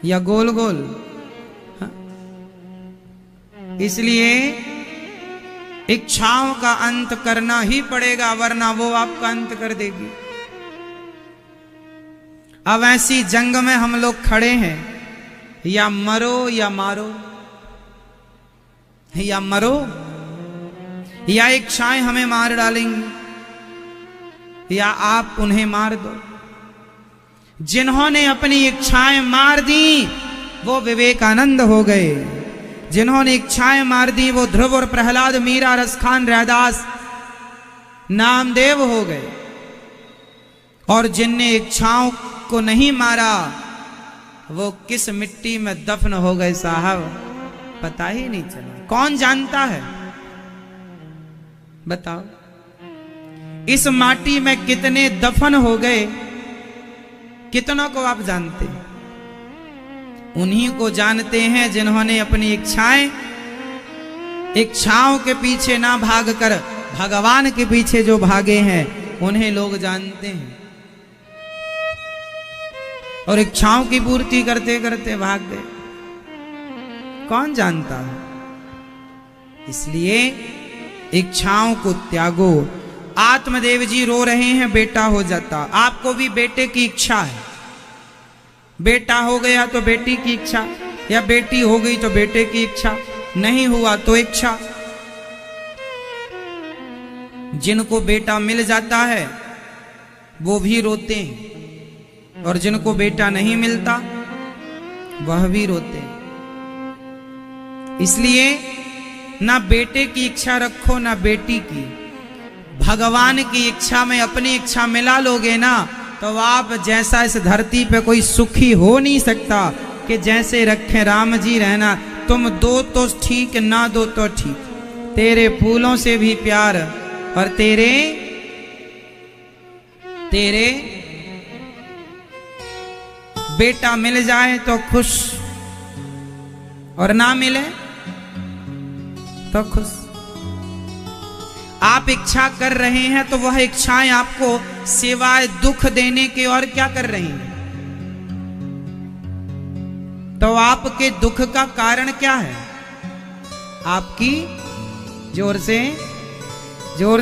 या गोल गोल? हाँ? इसलिए इच्छाओं का अंत करना ही पड़ेगा, वरना वो आपका अंत कर देगी। अब ऐसी जंग में हम लोग खड़े हैं, या मरो या मारो, या मरो या इच्छाएं हमें मार डालेंगी, या आप उन्हें मार दो। जिन्होंने अपनी इच्छाएं मार दी वो विवेकानंद हो गए। जिन्होंने इच्छाएं मार दी वो ध्रुव और प्रहलाद, मीरा, रसखान, रैदास, नामदेव हो गए। और जिनने इच्छाओं को नहीं मारा वो किस मिट्टी में दफन हो गए साहब, पता ही नहीं चला। कौन जानता है? बताओ, इस माटी में कितने दफन हो गए, कितनों को आप जानते हैं? उन्हीं को जानते हैं जिन्होंने अपनी इच्छाओं के पीछे ना भागकर भगवान के पीछे जो भागे हैं, उन्हें लोग जानते हैं। और इच्छाओं की पूर्ति करते करते भाग गए, कौन जानता है? इसलिए इच्छाओं को त्यागो। आत्मदेव जी रो रहे हैं बेटा हो जाता। आपको भी बेटे की इच्छा है। बेटा हो गया तो बेटी की इच्छा, या बेटी हो गई तो बेटे की इच्छा, नहीं हुआ तो इच्छा। जिनको बेटा मिल जाता है वो भी रोते हैं, और जिनको बेटा नहीं मिलता वह भी रोते हैं। इसलिए ना बेटे की इच्छा रखो ना बेटी की। भगवान की इच्छा में अपनी इच्छा मिला लोगे ना तो आप जैसा इस धरती पे कोई सुखी हो नहीं सकता कि जैसे रखे राम जी रहना। तुम दो तो ठीक, ना दो तो ठीक। तेरे फूलों से भी प्यार और तेरे बेटा मिल जाए तो खुश और ना मिले तो खुश। आप इच्छा कर रहे हैं तो वह इच्छाएं आपको सिवाय दुख देने के और क्या कर रही हैं? तो आपके दुख का कारण क्या है? आपकी जोर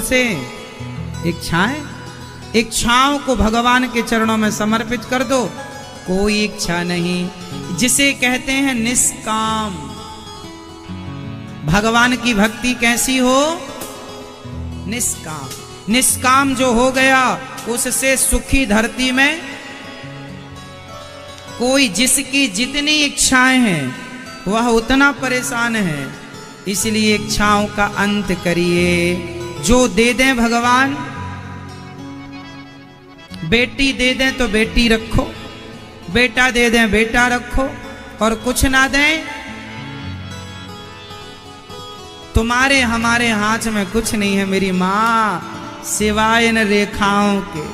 से इच्छाएं। इच्छाओं को भगवान के चरणों में समर्पित कर दो। कोई इच्छा नहीं, जिसे कहते हैं निष्काम। भगवान की भक्ति कैसी हो? निष्काम। निष्काम जो हो गया उससे सुखी धरती में कोई, जिसकी जितनी इच्छाएं हैं वह उतना परेशान है। इसलिए इच्छाओं का अंत करिए। जो दे दें भगवान, बेटी दे दें तो बेटी रखो, बेटा दे दें बेटा रखो, और कुछ ना दें तुम्हारे हमारे हाथ में कुछ नहीं है मेरी मां, सिवाय इन रेखाओं के।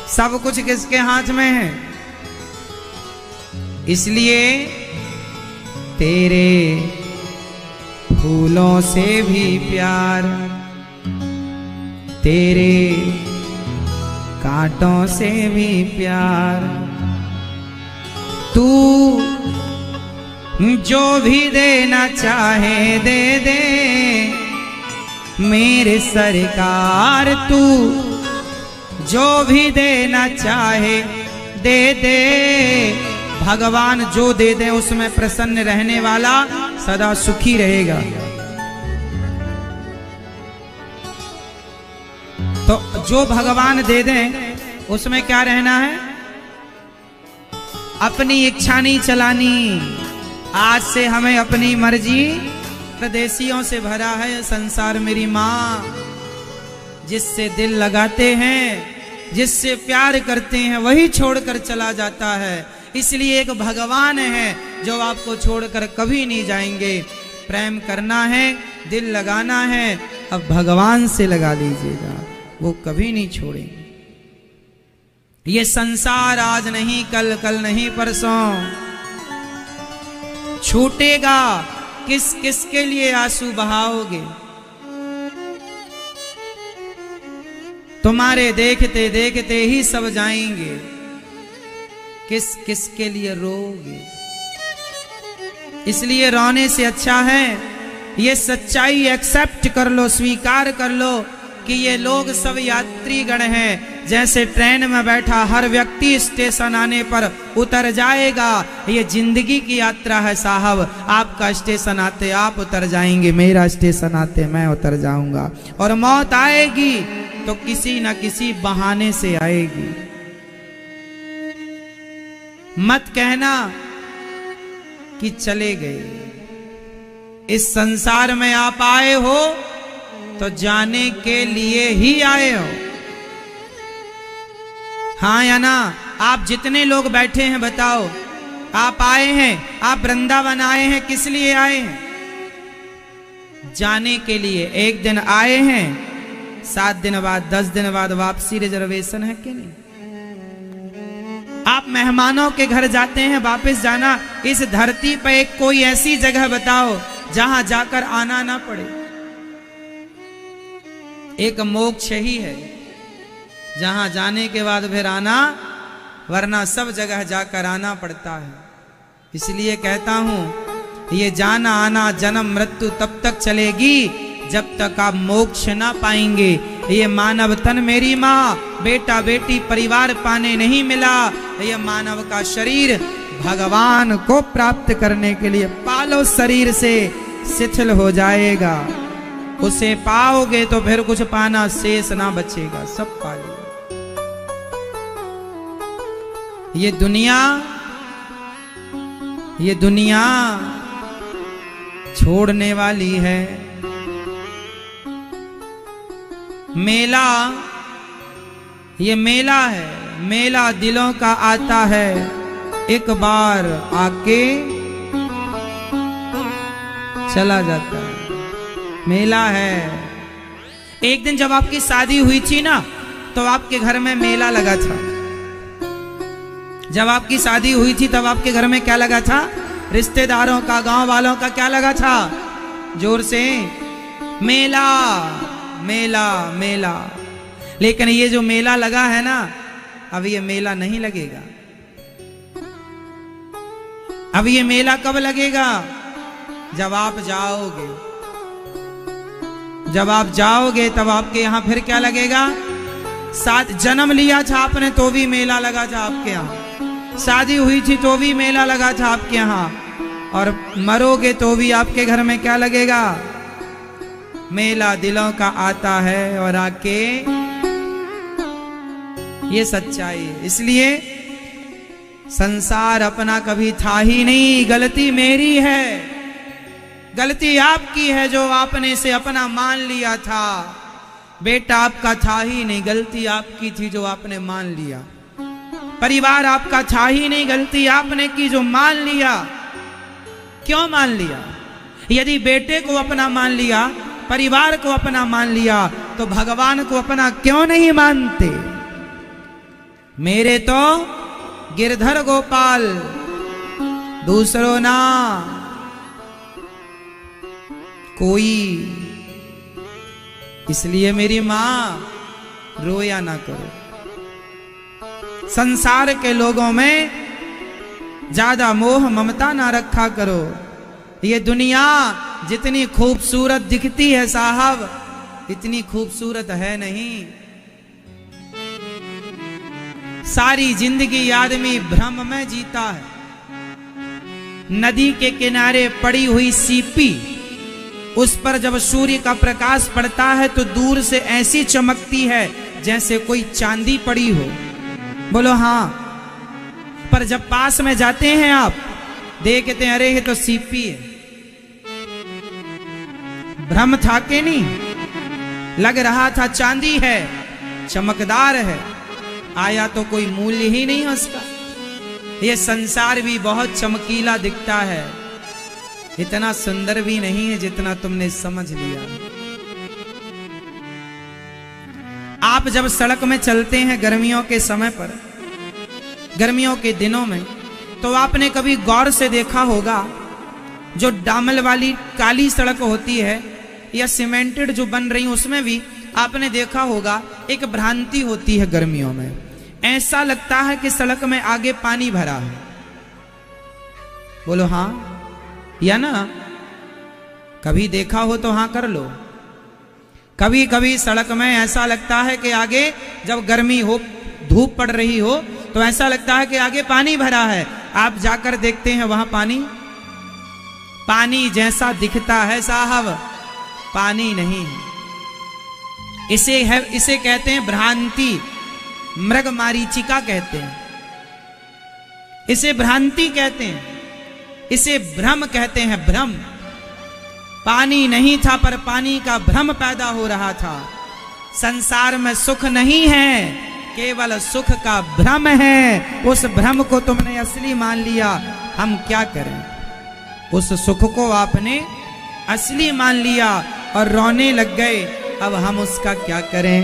सब कुछ किसके हाथ में है? इसलिए तेरे फूलों से भी प्यार, तेरे कांटों से भी प्यार। तू जो भी देना चाहे दे दे मेरे सरकार। तू जो भी देना चाहे दे दे। भगवान जो दे दे उसमें प्रसन्न रहने वाला सदा सुखी रहेगा। तो जो भगवान दे दें उसमें क्या रहना है? अपनी इच्छा नहीं चलानी। आज से हमें अपनी मर्जी, परदेसियों से भरा है संसार मेरी माँ। जिससे दिल लगाते हैं, जिससे प्यार करते हैं, वही छोड़कर चला जाता है। इसलिए एक भगवान है जो आपको छोड़कर कभी नहीं जाएंगे। प्रेम करना है, दिल लगाना है, अब भगवान से लगा लीजिएगा, वो कभी नहीं छोड़ेंगे। ये संसार आज नहीं कल, कल नहीं परसों छूटेगा। किस किस के लिए आंसू बहाओगे? तुम्हारे देखते देखते ही सब जाएंगे। किस किस के लिए रोगे? इसलिए रोने से अच्छा है ये सच्चाई एक्सेप्ट कर लो, स्वीकार कर लो कि ये लोग सब यात्रीगण हैं। जैसे ट्रेन में बैठा हर व्यक्ति स्टेशन आने पर उतर जाएगा। ये जिंदगी की यात्रा है साहब। आपका स्टेशन आते आप उतर जाएंगे, मेरा स्टेशन आते मैं उतर जाऊंगा। और मौत आएगी तो किसी न किसी बहाने से आएगी। मत कहना कि चले गए। इस संसार में आप आए हो तो जाने के लिए ही आए हो। हाँ या ना? आप जितने लोग बैठे हैं बताओ, आप आए हैं, आप वृंदावन आए हैं, किस लिए आए हैं? जाने के लिए। एक दिन आए हैं, 7 दिन बाद 10 दिन बाद वापसी रिजर्वेशन है कि नहीं? आप मेहमानों के घर जाते हैं, वापस जाना। इस धरती पर एक कोई ऐसी जगह बताओ जहां जाकर आना ना पड़े। एक मोक्ष ही है जहां जाने के बाद फिर आना, वरना सब जगह जाकर आना पड़ता है। इसलिए कहता हूं ये जाना आना जन्म मृत्यु तब तक चलेगी जब तक आप मोक्ष ना पाएंगे। ये मानव तन मेरी माँ, बेटा बेटी परिवार पाने नहीं मिला। ये मानव का शरीर भगवान को प्राप्त करने के लिए पालो शरीर से शिथिल हो जाएगा। उसे पाओगे तो फिर कुछ पाना शेष ना बचेगा, सब पा लिया। ये दुनिया छोड़ने वाली है। मेला ये मेला है, मेला दिलों का आता है, एक बार आके चला जाता है। मेला है। एक दिन जब आपकी शादी हुई थी ना, तो आपके घर में मेला लगा था। जब आपकी शादी हुई थी तब आपके घर में क्या लगा था? रिश्तेदारों का, गांव वालों का क्या लगा था? जोर से, मेला मेला मेला। लेकिन ये जो मेला लगा है ना, अब ये मेला नहीं लगेगा। अब ये मेला कब लगेगा? जब आप जाओगे। जब आप जाओगे तब आपके यहां फिर क्या लगेगा? साथ जन्म लिया था आपने तो भी मेला लगा था आपके यहां, शादी हुई थी तो भी मेला लगा था आपके यहां, और मरोगे तो भी आपके घर में क्या लगेगा? मेला दिलों का आता है और आके। ये सच्चाई है। इसलिए संसार अपना कभी था ही नहीं, गलती मेरी है, गलती आपकी है जो आपने इसे अपना मान लिया था। बेटा आपका था ही नहीं, गलती आपकी थी जो आपने मान लिया। परिवार आपका था ही नहीं, गलती आपने की जो मान लिया। क्यों मान लिया? यदि बेटे को अपना मान लिया, परिवार को अपना मान लिया, तो भगवान को अपना क्यों नहीं मानते? मेरे तो गिरधर गोपाल, दूसरों ना कोई। इसलिए मेरी मां रोया ना करो। संसार के लोगों में ज्यादा मोह ममता ना रखा करो। ये दुनिया जितनी खूबसूरत दिखती है साहब, इतनी खूबसूरत है नहीं। सारी जिंदगी आदमी भ्रम में जीता है। नदी के किनारे पड़ी हुई सीपी, उस पर जब सूर्य का प्रकाश पड़ता है तो दूर से ऐसी चमकती है जैसे कोई चांदी पड़ी हो। बोलो हाँ। पर जब पास में जाते हैं आप, देखते हैं अरे ये तो सीपी है। भ्रम था के नहीं, लग रहा था चांदी है, चमकदार है, आया तो कोई मूल्य ही नहीं है उसका। ये संसार भी बहुत चमकीला दिखता है, इतना सुंदर भी नहीं है जितना तुमने समझ लिया। आप जब सड़क में चलते हैं गर्मियों के समय पर, गर्मियों के दिनों में, तो आपने कभी गौर से देखा होगा, जो डामल वाली काली सड़क होती है या सीमेंटेड जो बन रही, उसमें भी आपने देखा होगा एक भ्रांति होती है गर्मियों में। ऐसा लगता है कि सड़क में आगे पानी भरा है। बोलो हाँ या ना? कभी देखा हो तो हाँ कर लो। कभी कभी सड़क में ऐसा लगता है कि आगे जब गर्मी हो, धूप पड़ रही हो, तो ऐसा लगता है कि आगे पानी भरा है। आप जाकर देखते हैं वहां पानी जैसा दिखता है साहब, पानी नहीं। इसे कहते हैं भ्रांति, मृग मारीचिका कहते हैं, इसे भ्रांति कहते हैं, इसे भ्रम कहते हैं। भ्रम, पानी नहीं था पर पानी का भ्रम पैदा हो रहा था। संसार में सुख नहीं है, केवल सुख का भ्रम है। उस भ्रम को तुमने असली मान लिया, हम क्या करें? उस सुख को आपने असली मान लिया और रोने लग गए, अब हम उसका क्या करें?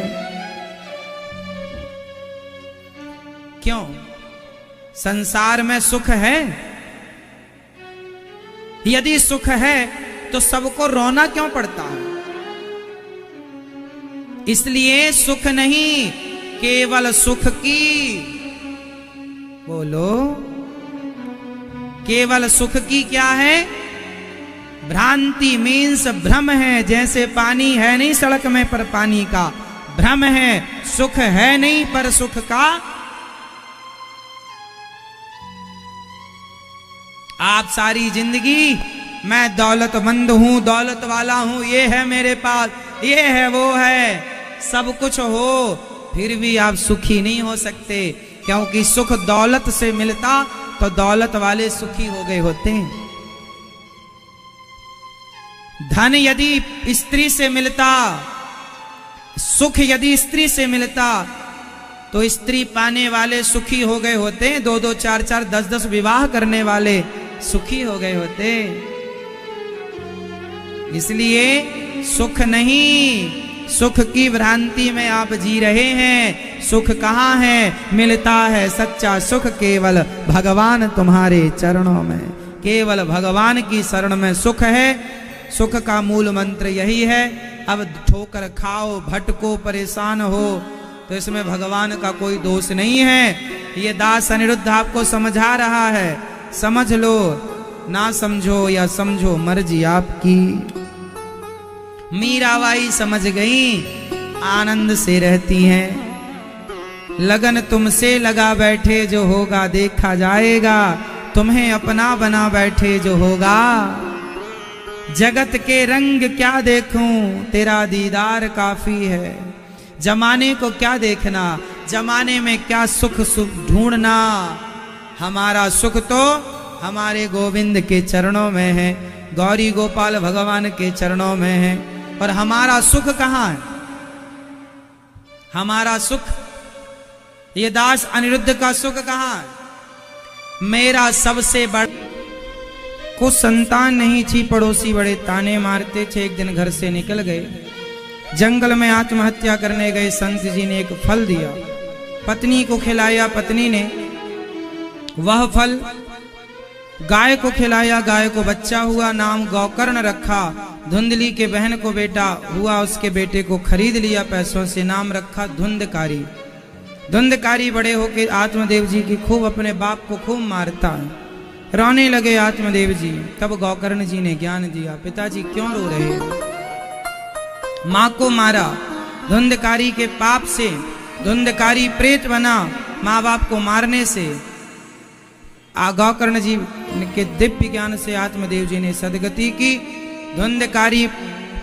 क्यों? संसार में सुख है। यदि सुख है तो सबको रोना क्यों पड़ता है? इसलिए सुख नहीं, केवल सुख की, बोलो, केवल सुख की क्या है? भ्रांति मीन्स भ्रम है। जैसे पानी है नहीं सड़क में पर पानी का भ्रम है, सुख है नहीं पर सुख का। आप सारी जिंदगी मैं दौलतमंद हूं, दौलत वाला हूं, ये है मेरे पास, ये है वो है, सब कुछ हो, फिर भी आप सुखी नहीं हो सकते, क्योंकि सुख दौलत से मिलता तो दौलत वाले सुखी हो गए होते हैं। धन यदि स्त्री से मिलता, सुख यदि स्त्री से मिलता, तो स्त्री पाने वाले सुखी हो गए होते, 2-2, 4-4, 10-10 विवाह करने वाले सुखी हो गए होते। इसलिए सुख नहीं, सुख की भ्रांति में आप जी रहे हैं। सुख कहाँ है? मिलता है सच्चा सुख केवल भगवान तुम्हारे चरणों में। केवल भगवान की शरण में सुख है। सुख का मूल मंत्र यही है। अब ठोकर खाओ, भटको, परेशान हो, तो इसमें भगवान का कोई दोष नहीं है। ये दास अनिरुद्ध आपको समझा रहा है, समझ लो, ना समझो या समझो, मर्जी आपकी। मीराबाई समझ गई, आनंद से रहती हैं। लगन तुमसे लगा बैठे, जो होगा देखा जाएगा। तुम्हें अपना बना बैठे, जो होगा। जगत के रंग क्या देखूं, तेरा दीदार काफी है। जमाने को क्या देखना, जमाने में क्या सुख ढूंढना। हमारा सुख तो हमारे गोविंद के चरणों में है, गौरी गोपाल भगवान के चरणों में है। और हमारा सुख कहाँ है? हमारा सुख, ये दास अनिरुद्ध का सुख कहाँ है? मेरा सबसे बड़ा, कुछ संतान नहीं थी, पड़ोसी बड़े ताने मारते थे। एक दिन घर से निकल गए, जंगल में आत्महत्या करने गए। संत जी ने एक फल दिया, पत्नी को खिलाया, पत्नी ने वह फल गाय को खिलाया, गाय को बच्चा हुआ, नाम गौकर्ण रखा। धुंधली के बहन को बेटा हुआ, उसके बेटे को खरीद लिया पैसों से, नाम रखा धुंधकारी। धुंधकारी बड़े होके आत्मदेव जी की खूब, अपने बाप को खूब मारता है। रोने लगे आत्मदेव जी। तब गौकर्ण जी ने ज्ञान दिया, पिताजी क्यों रो रहे हो? माँ को मारा, धुंधकारी के पाप से धुंधकारी प्रेत बना, माँ बाप को मारने से। गौकर्ण जी के दिव्य ज्ञान से आत्मदेव जी ने सदगति की। धुंधकारी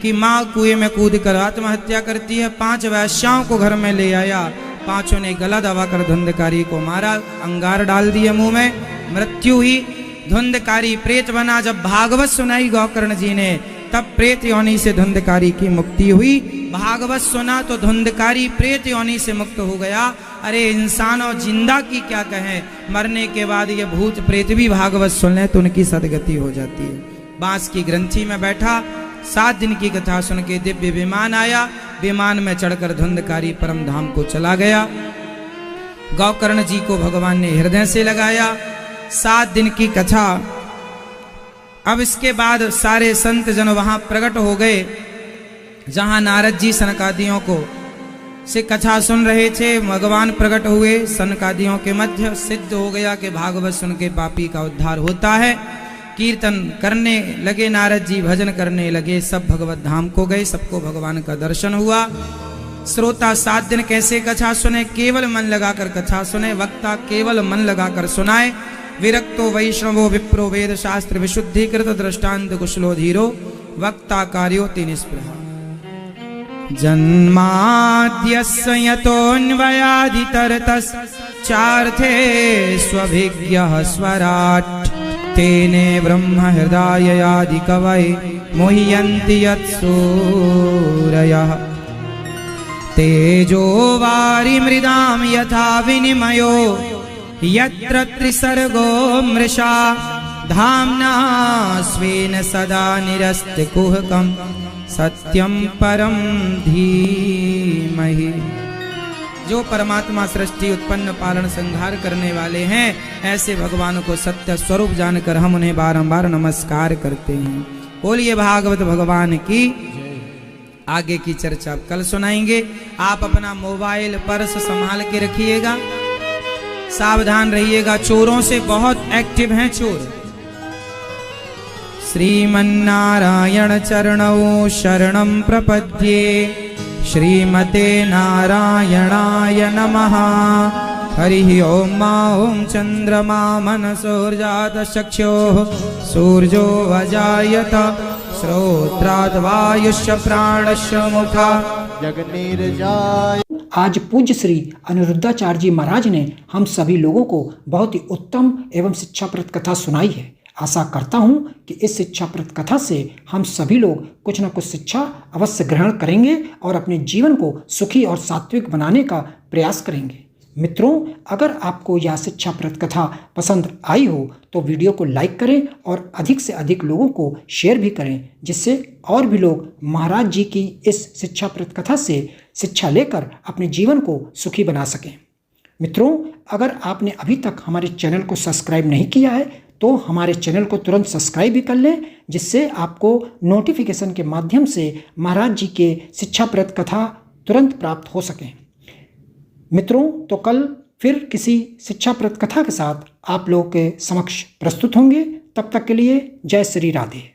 की माँ कुएं में कूद कर आत्महत्या करती है। 5 वैश्याओं को घर में ले आया, 5 ने गला दबाकर धुंधकारी को मारा, अंगार डाल दिया मुंह में, मृत्यु हुई। धुंधकारी प्रेत बना। जब भागवत सुनाई गौकर्ण जी ने, तब प्रेत योनि से धुंधकारी की मुक्ति हुई। भागवत सुना तो धुंधकारी प्रेत योनि से मुक्त हो गया। अरे इंसान और जिंदा की क्या कहें, मरने के बाद ये भूत प्रेत भी भागवत सुन ले तो उनकी सदगति हो जाती है। बांस की ग्रंथि में बैठा, 7 दिन की कथा सुन के दिव्य विमान आया। विमान में चढ़कर धुंधकारी परम धाम को चला गया। गौकर्ण जी को भगवान ने हृदय से लगाया। 7 दिन की कथा। अब इसके बाद सारे संत जन वहां प्रकट हो गए, जहां नारद जी सनकादियों को से कथा सुन रहे थे। भगवान प्रकट हुए सनकादियों के मध्य। सिद्ध हो गया कि भागवत सुन के पापी का उद्धार होता है। कीर्तन करने लगे नारद जी, भजन करने लगे। सब भगवत धाम को गए, सबको भगवान का दर्शन हुआ। श्रोता 7 दिन कैसे कथा सुने? केवल मन लगाकर कथा सुने। वक्ता केवल मन लगाकर सुनाए। विरक्तो वैष्णवो विप्रो वेद शास्त्र विशुद्धीकृत दृष्टांत कुशलो धीरो वक्ता कार्योति निष्प्रहा। जन्माद्यस्य यतोऽन्वयादितरतश्चार्थे स्वभिज्ञः स्वराट् तेने ब्रह्म हृदयादि कवये मुह्यन्ति यत्सूरयः। तेजो वारिमृदां यथा विनिमयो यत्र त्रिसर्गो मृषा धाम्ना स्वेन सदा निरस्तकुहकं सत्यं परं धीमहि। जो परमात्मा सृष्टि उत्पन्न पालन संहार करने वाले हैं, ऐसे भगवान को सत्य स्वरूप जानकर हम उन्हें बारंबार नमस्कार करते हैं। बोलिए भागवत भगवान की। आगे की चर्चा कल सुनाएंगे। आप अपना मोबाइल पर्स संभाल के रखिएगा, सावधान रहिएगा, चोरों से बहुत एक्टिव हैं चोर। श्रीमन्नारायण चरणौ शरणं प्रपद्ये। श्रीमते नारायणाय नमः। हरि ओम। ओम चंद्रमा मनसोर्जात चक्षुः सूर्यो वजायत श्रोत्रात् वायुश्च प्राणश्च मुखा जगन्निर्जाय। आज पूज्य श्री अनिरुद्धाचार्य जी महाराज ने हम सभी लोगों को बहुत ही उत्तम एवं शिक्षाप्रद कथा सुनाई है। आशा करता हूँ कि इस शिक्षाप्रद कथा से हम सभी लोग कुछ न कुछ शिक्षा अवश्य ग्रहण करेंगे और अपने जीवन को सुखी और सात्विक बनाने का प्रयास करेंगे। मित्रों, अगर आपको यह शिक्षाप्रद कथा पसंद आई हो तो वीडियो को लाइक करें और अधिक से अधिक लोगों को शेयर भी करें, जिससे और भी लोग महाराज जी की इस शिक्षाप्रद कथा से शिक्षा लेकर अपने जीवन को सुखी बना सकें। मित्रों, अगर आपने अभी तक हमारे चैनल को सब्सक्राइब नहीं किया है तो हमारे चैनल को तुरंत सब्सक्राइब भी कर लें, जिससे आपको नोटिफिकेशन के माध्यम से महाराज जी के शिक्षाप्रद कथा तुरंत प्राप्त हो सकें। मित्रों, तो कल फिर किसी शिक्षाप्रद कथा के साथ आप लोगों के समक्ष प्रस्तुत होंगे। तब तक के लिए जय श्री राधे।